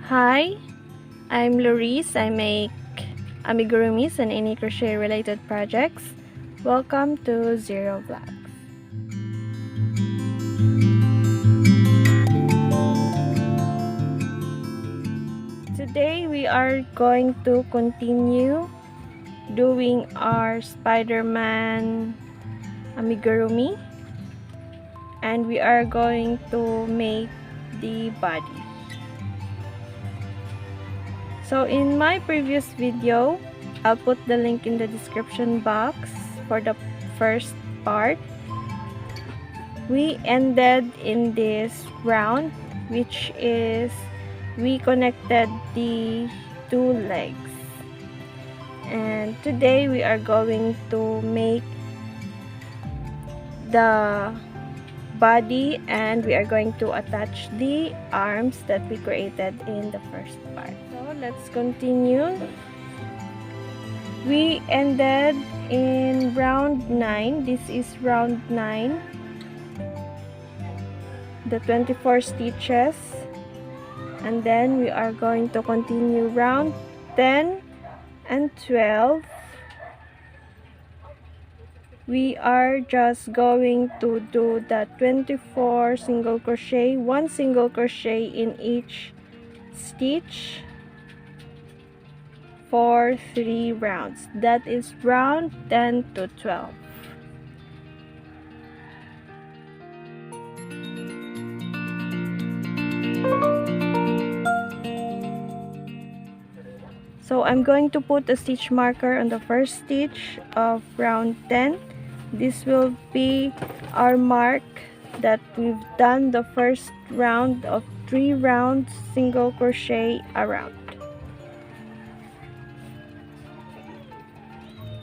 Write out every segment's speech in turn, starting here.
Hi, I'm Loris. I make amigurumis and any crochet related projects. Welcome to Ziru Vlogz. Today we are going to continue doing our Spiderman amigurumi, and we are going to make the body. So in my previous video, I'll put the link in the description box for the first part. We ended in this round, which is we connected the two legs, and today we are going to make the body, and we are going to attach the arms that we created in the first part. So let's continue. We ended in round 9. This is round 9, the 24 stitches, and then we are going to continue round 10 and 12. We are just going to do the 24 single crochet, 1 single crochet in each stitch for 3 rounds. That is round 10 to 12. So I'm going to put a stitch marker on the first stitch of round 10. This will be our mark that we've done the first round of 3 rounds single crochet around.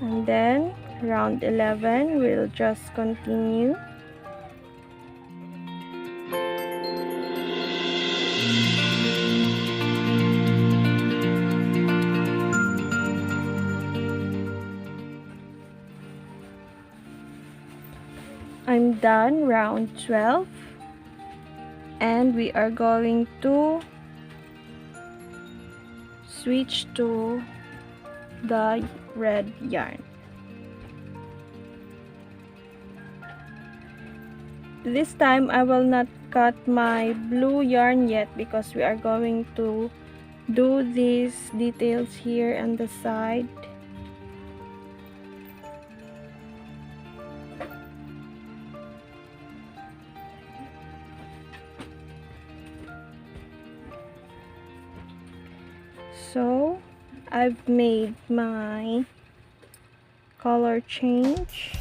And then round 11 we'll just continue. I'm done round 12, and we are going to switch to the red yarn. This time I will not cut my blue yarn yet because we are going to do these details here on the side. So I've made my color change.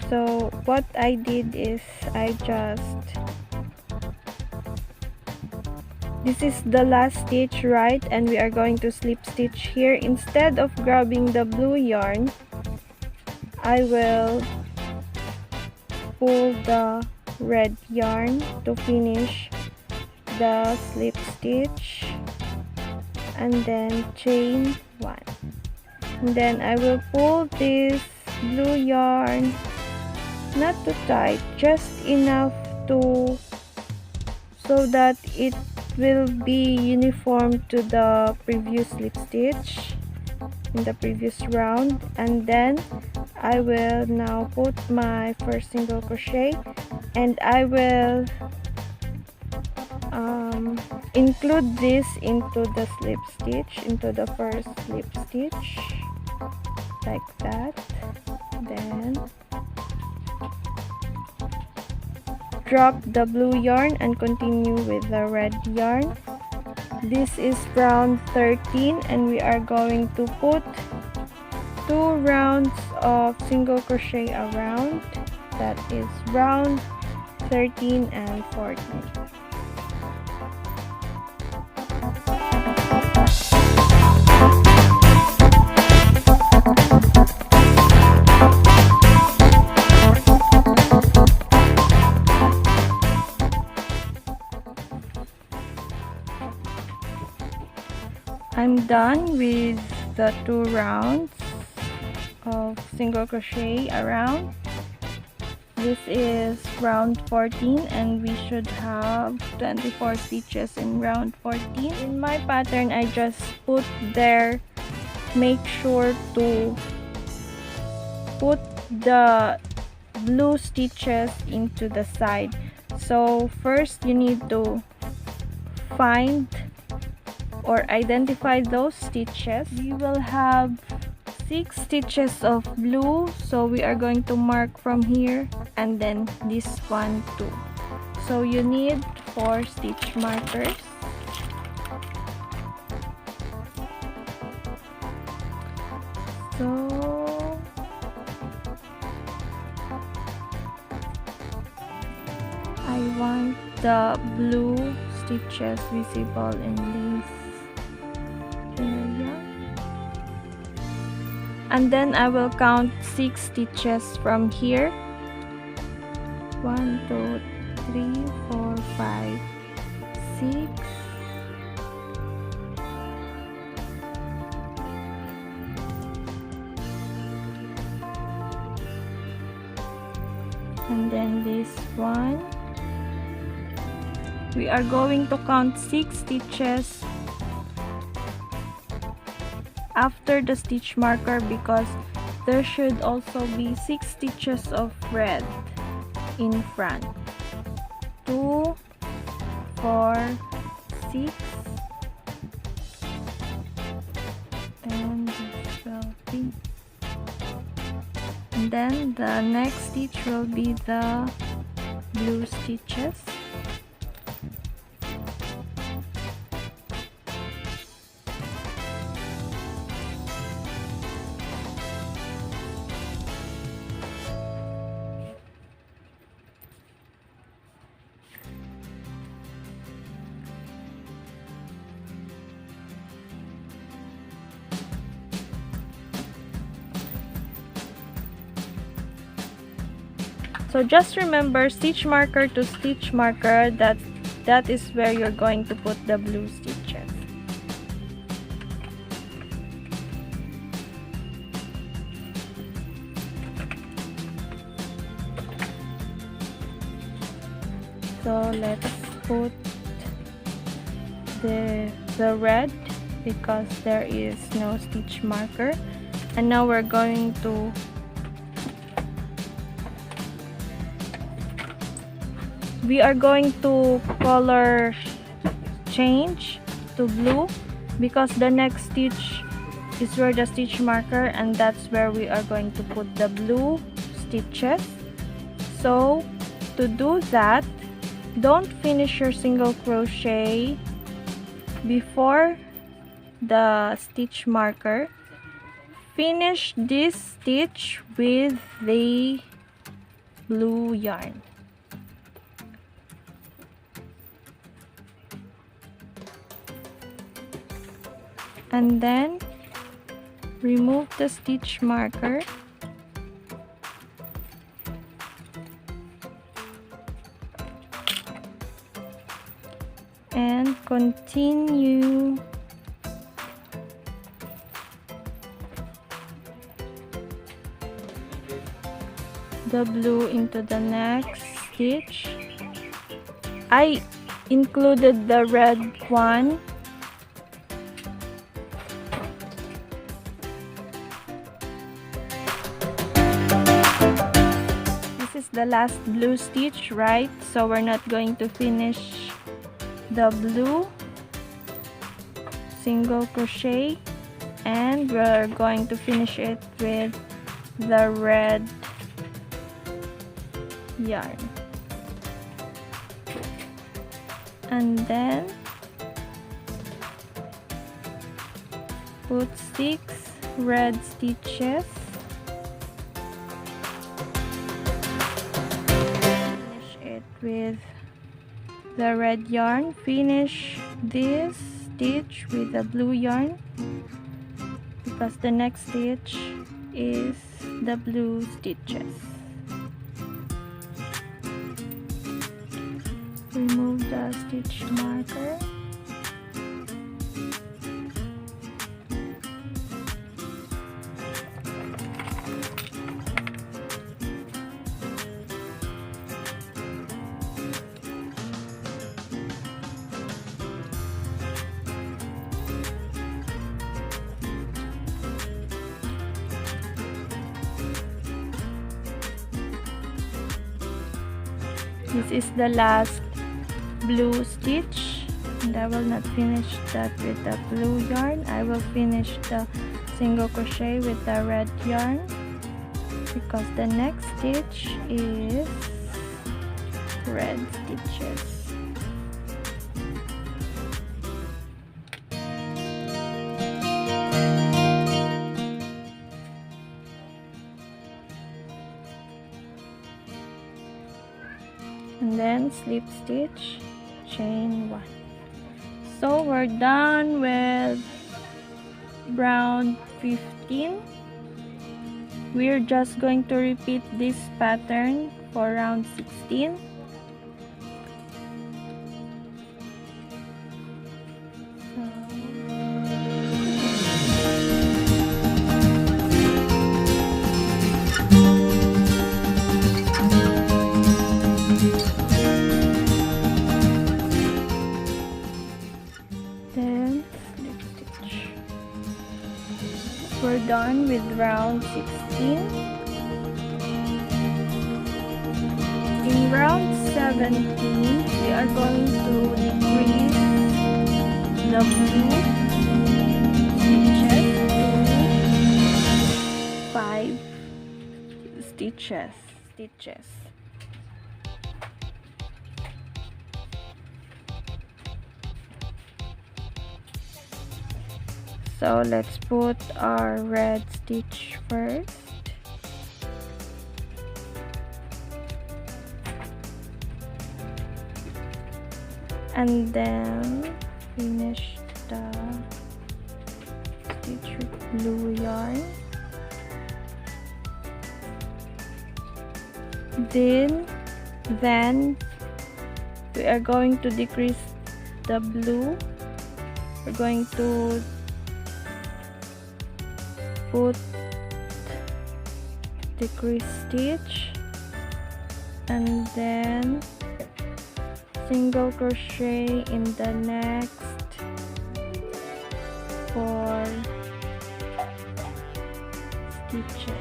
So what I did is this is the last stitch, right? And we are going to slip stitch here. Instead of grabbing the blue yarn, I will pull the red yarn to finish the slip stitch, and then chain 1, and then I will pull this blue yarn, not too tight, just enough so that it will be uniform to the previous slip stitch in the previous round. And then I will now put my first single crochet, and I will include this into the slip stitch, into the first slip stitch, like that. Then drop the blue yarn and continue with the red yarn. This is round 13, and we are going to put 2 rounds of single crochet around. That is round 13 and 14. I'm done with the 2 rounds of single crochet around. this is round 14 and we should have 24 stitches in round 14. In my pattern, I just put there, make sure to put the blue stitches into the side. So first you need to find or identify those stitches. We will have 6 stitches of blue, so we are going to mark from here and then this one too. So you need 4 stitch markers. So I want the blue stitches visible in this area. And then I will count 6 stitches from here. 1, 2, 3, 4, 5, 6. And then this one. We are going to count 6 stitches after the stitch marker because there should also be 6 stitches of red in front. 2, 4, 6, 10, 12, 13. And then the next stitch will be the blue stitches. So just remember, stitch marker to stitch marker, that is where you're going to put the blue stitches. So let's put the red because there is no stitch marker. And now we're going to color change to blue because the next stitch is where the stitch marker, and that's where we are going to put the blue stitches. So to do that, don't finish your single crochet before the stitch marker. Finish this stitch with the blue yarn. And then remove the stitch marker and continue the blue into the next stitch. I included the red one. The last blue stitch, right? So we're not going to finish the blue single crochet, and we're going to finish it with the red yarn. And then put 6 red stitches. With the red yarn, finish this stitch with the blue yarn because the next stitch is the blue stitches. Remove the stitch marker. This is the last blue stitch, and I will not finish that with the blue yarn. I will finish the single crochet with the red yarn, because the next stitch is red stitches. And then slip stitch, chain 1. So we're done with round 15. We're just going to repeat this pattern for round 16. Then slip stitch. We're done with round 16. In round 17, we are going to decrease the blue stitches to 5 stitches. So let's put our red stitch first. And then finish the stitch with blue yarn. Then we are going to decrease the blue. We're going to put decrease stitch and then single crochet in the next 4 stitches.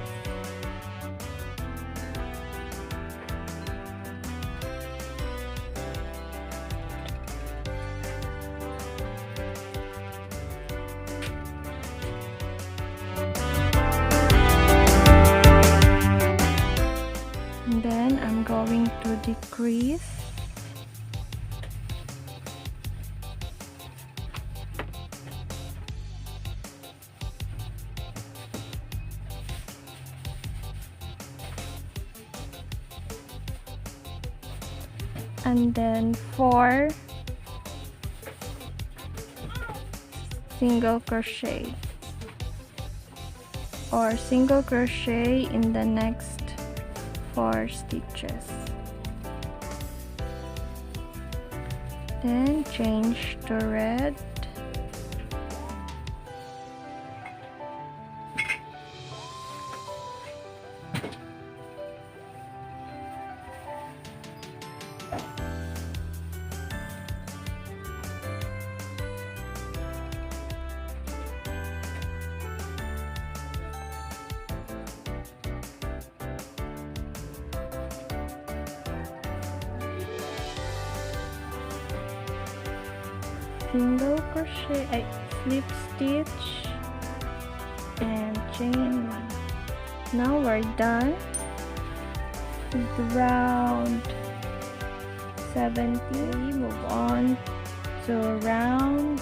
And then I'm going to decrease and then 4 single crochet or single crochet in the next 4 stitches. Then change to red. Single crochet, slip stitch and chain 1. Now we're done with round 17. Move on to round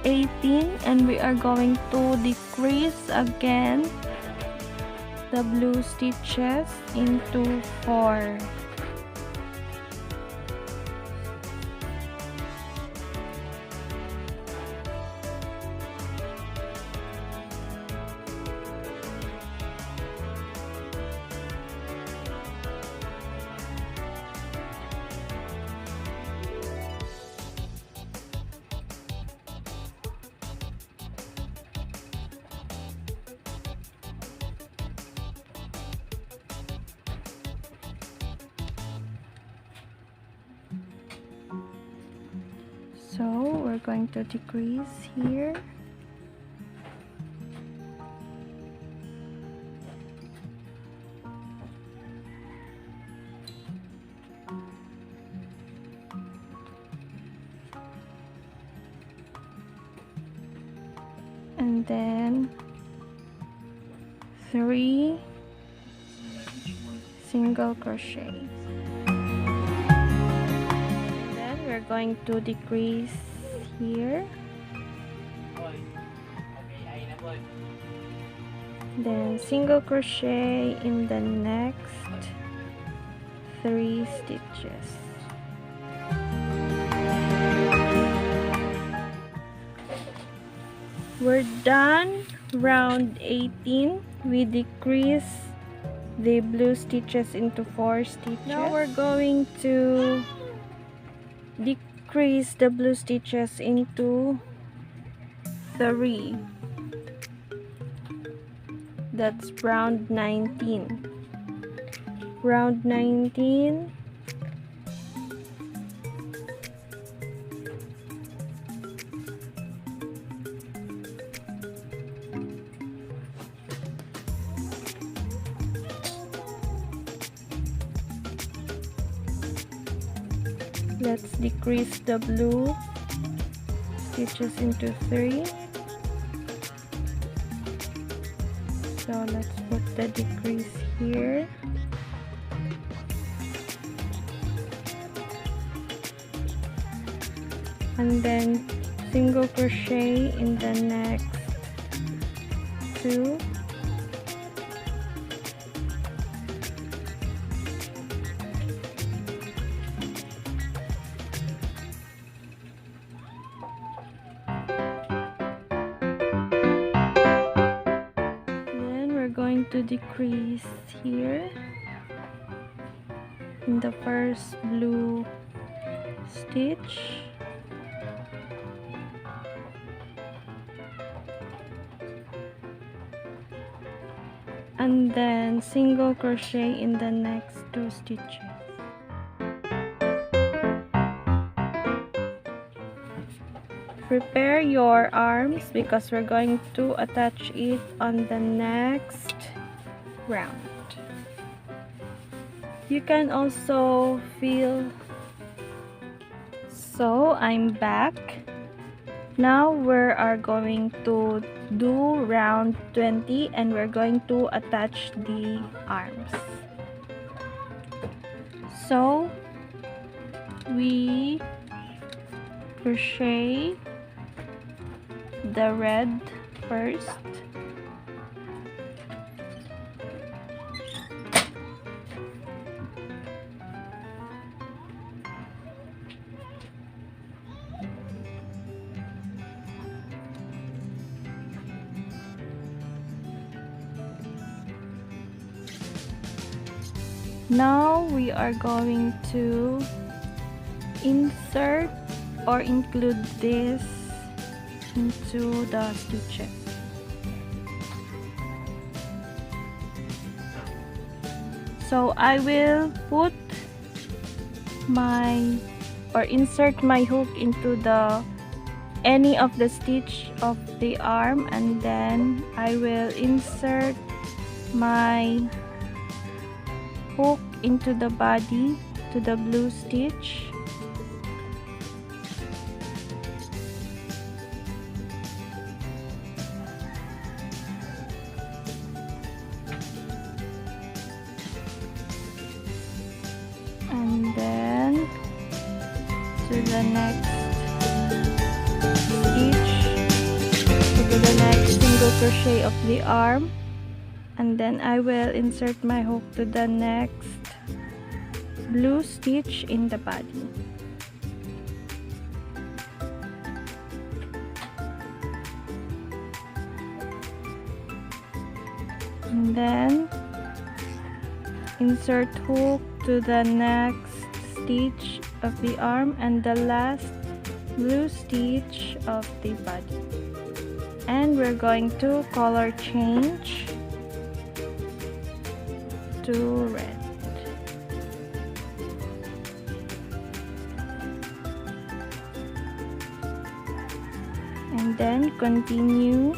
18 and we are going to decrease again the blue stitches into 4. So we're going to decrease here. and then 3 single crochet. And then we're going to decrease here, then single crochet in the next 3 stitches. We're done round 18. We decrease the blue stitches into 4 stitches. Now we're going to decrease the blue stitches into 3. That's round 19. Round 19. Let's decrease the blue stitches into 3. So let's put the decrease here. And then single crochet in the next 2. Going to decrease here in the first blue stitch, and then single crochet in the next 2 stitches. Prepare your arms because we're going to attach it on the next round. You can also feel. So I'm back. Now we are going to do round 20 and we're going to attach the arms. So we crochet the red first, now we are going to insert or include this into the stitches. So I will put my or insert my hook into the any of the stitch of the arm, and then I will insert my hook into the body to the blue stitch. And then to the next stitch, to the next single crochet of the arm, and then I will insert my hook to the next blue stitch in the body. And then insert hook to the next stitch of the arm and the last blue stitch of the body. And we're going to color change to red. And then continue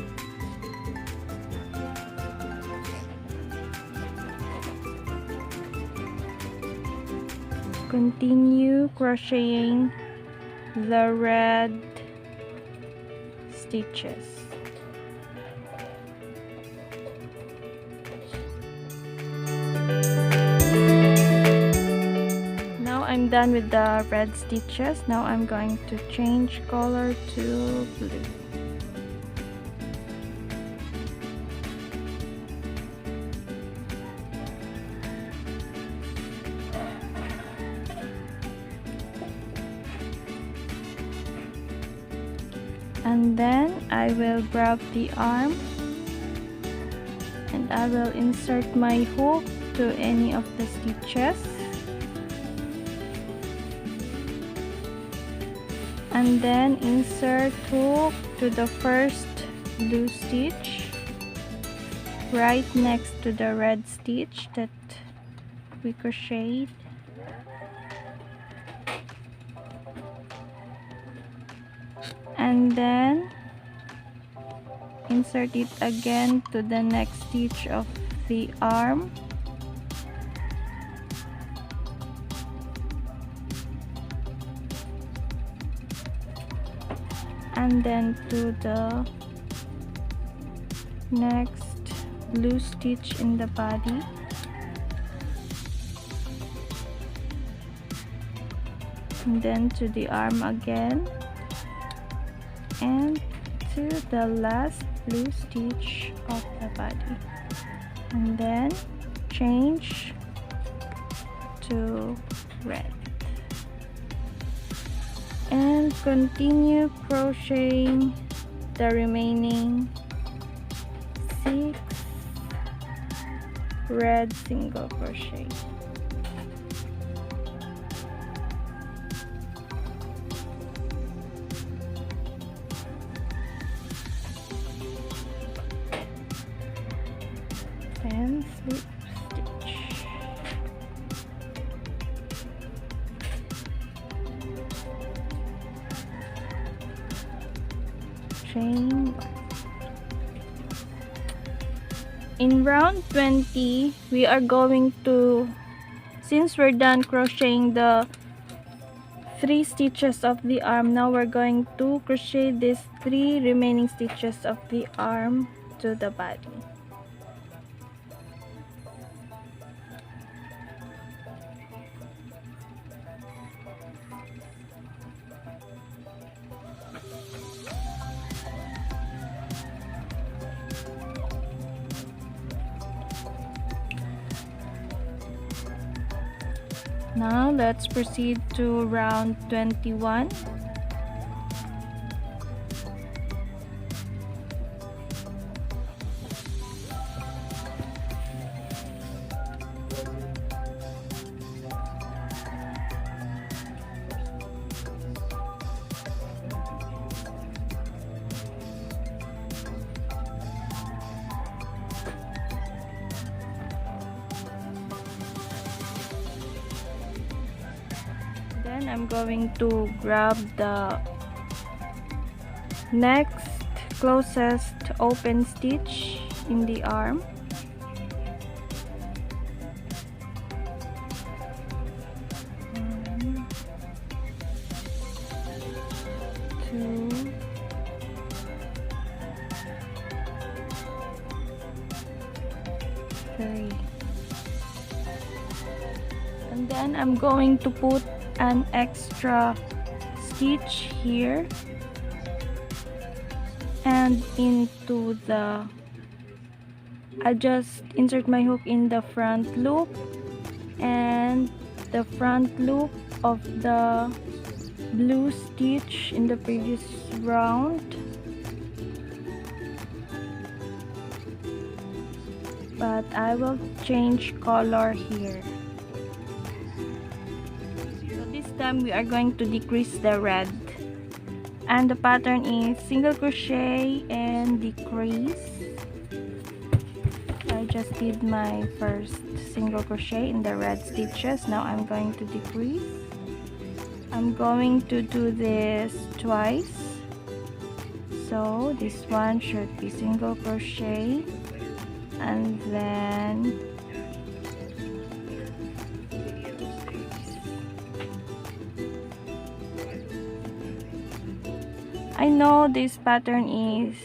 crocheting the red stitches. I'm done with the red stitches. Now I'm going to change color to blue. And then I will grab the arm and I will insert my hook to any of the stitches, and then insert hook to the first blue stitch right next to the red stitch that we crocheted, and then insert it again to the next stitch of the arm, and then to the next blue stitch in the body, and then to the arm again, and to the last blue stitch of the body, and then change to red, and continue crocheting the remaining 6 red single crochet. And slip stitch. Chain 1. In round 20, we are going to, since we're done crocheting the 3 stitches of the arm, now we're going to crochet these 3 remaining stitches of the arm to the body. Now let's proceed to round 21. Then I'm going to grab the next closest open stitch in the arm, one, two, three, and then I'm going to put an extra stitch here and into the, I just insert my hook in the front loop and the front loop of the blue stitch in the previous round, but I will change color here. Time we are going to decrease the red, and the pattern is single crochet and decrease. I just did my first single crochet in the red stitches. Now I'm going to decrease. I'm going to do this twice, so this one should be single crochet, and then I know this pattern is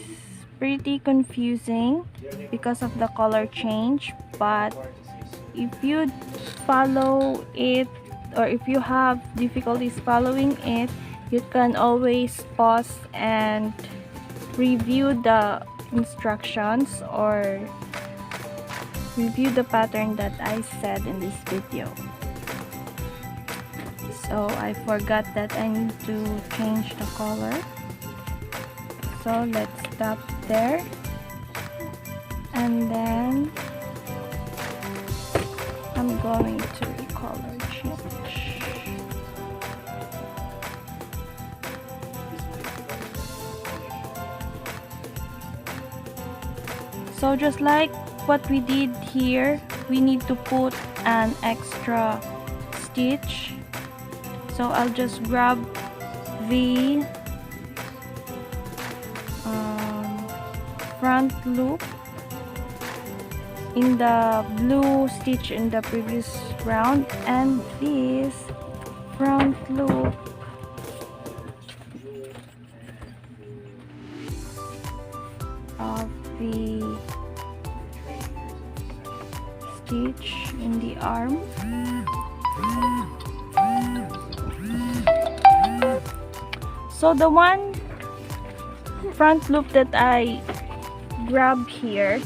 pretty confusing because of the color change, but if you follow it or if you have difficulties following it, you can always pause and review the instructions or review the pattern that I said in this video. So I forgot that I need to change the color, so let's stop there, and then I'm going to color change. So just like what we did here, we need to put an extra stitch. So I'll just grab the front loop in the blue stitch in the previous round, and this front loop of the stitch in the arm. So the one front loop that I grab here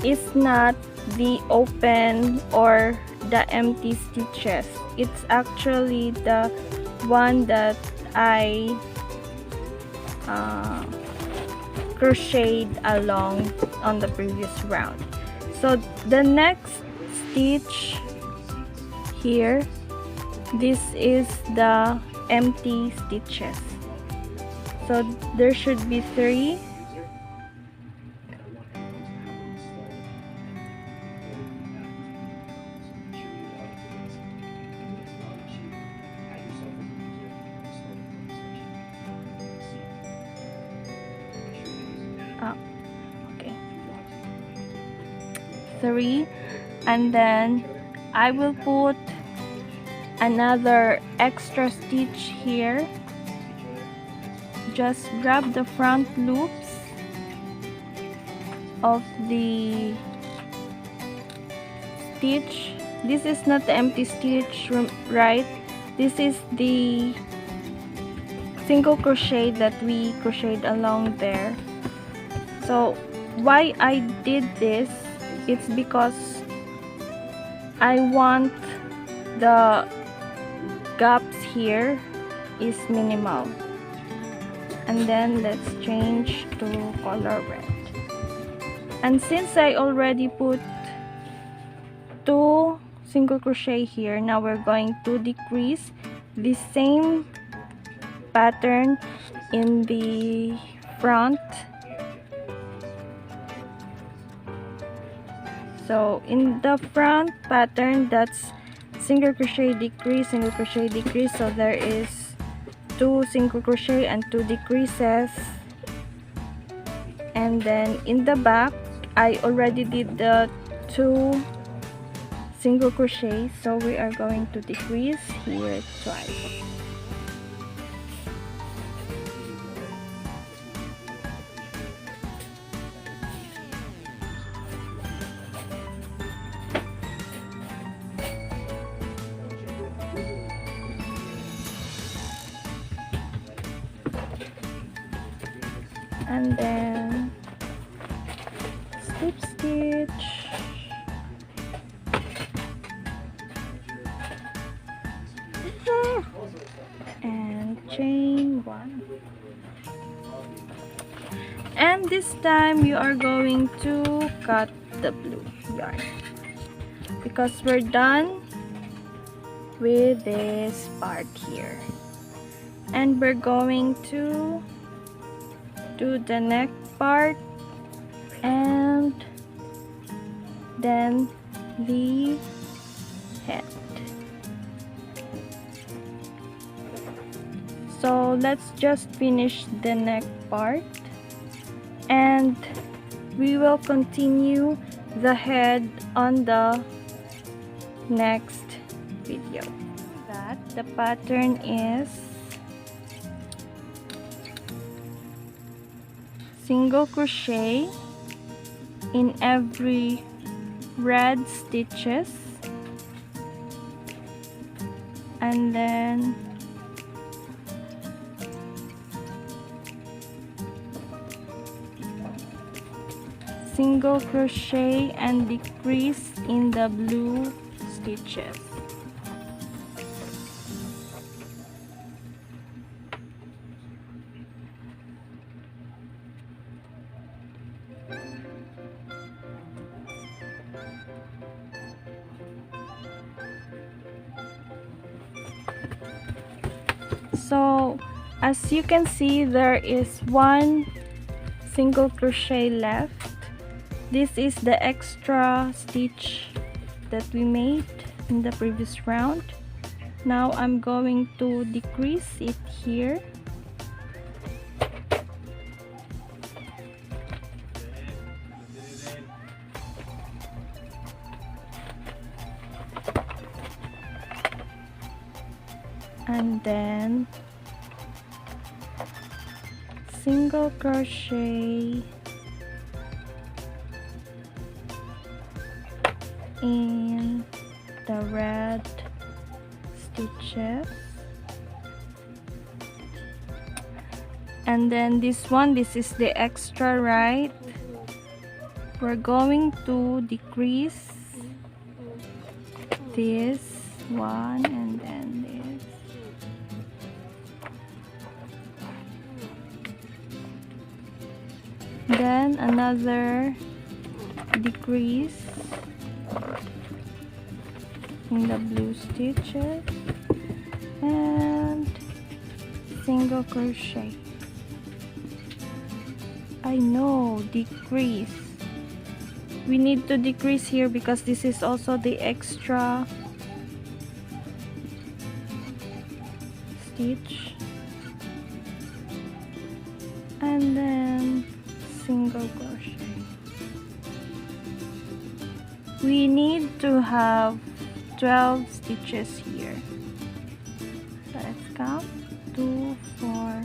is not the open or the empty stitches. It's actually the one that I crocheted along on the previous round. So the next stitch here, this is the empty stitches. So there should be 3. Okay, 3, and then I will put another extra stitch here. Just grab the front loops of the stitch. This is not the empty stitch, right? This is the single crochet that we crocheted along there. So why I did this, it's because I want the gaps here is minimal. And then let's change to color red. And since I already put 2 single crochet here, now we're going to decrease the same pattern in the front. So in the front pattern, that's single crochet decrease, single crochet decrease. So there is 2 single crochet and 2 decreases. And then in the back, I already did the 2 single crochet, so we are going to decrease here twice. And then slip stitch, and chain 1. And this time you are going to cut the blue yarn because we're done with this part here, and we're going to do the neck part and then the head. So let's just finish the neck part and we will continue the head on the next video. That the pattern is single crochet in every red stitches, and and then single crochet and decrease in the blue stitches. So as you can see, there is one single crochet left. This is the extra stitch that we made in the previous round. Now I'm going to decrease it here. And then single crochet in the red stitches, and then this is the extra, right? We're going to decrease this one and then this. Then another decrease in the blue stitches and single crochet. I know, decrease. We need to decrease here because this is also the extra stitch, and then single crochet. We need to have 12 stitches here. So let's count. 2, 4,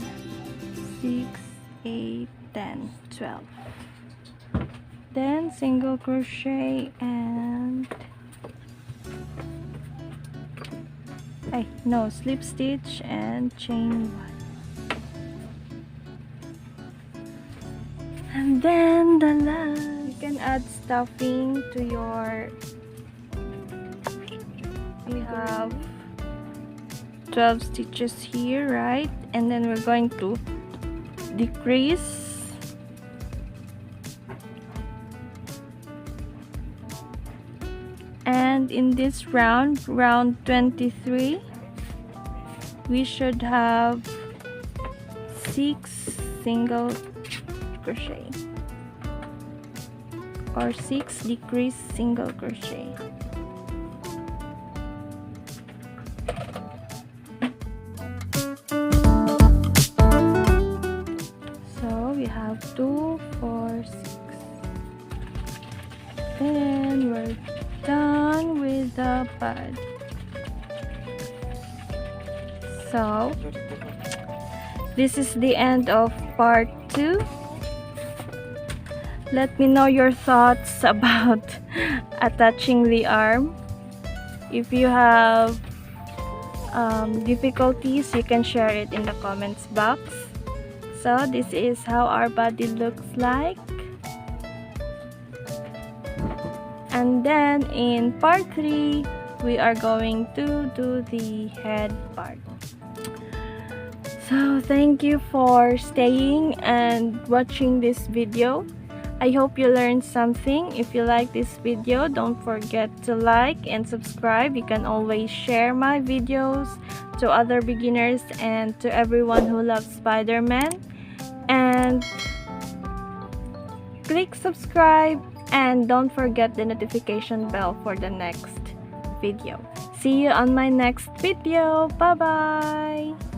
6, 8, 10, 12. Then single crochet and slip stitch and chain 1. And then the last, you can add stuffing to your, we have 12 stitches here, right? And then we're going to decrease and in this round 23, we should have 6 single crochet or 6 decrease single crochet. So we have 2, 4, 6. Then we're done with the bud. So this is the end of part 2. Let me know your thoughts about attaching the arm. If you have difficulties, you can share it in the comments box. So this is how our body looks like. And then in part 3, we are going to do the head part. So thank you for staying and watching this video. I hope you learned something. If you like this video, don't forget to like and subscribe. You can always share my videos to other beginners and to everyone who loves Spider-Man. And click subscribe and don't forget the notification bell for the next video. See you on my next video. Bye bye.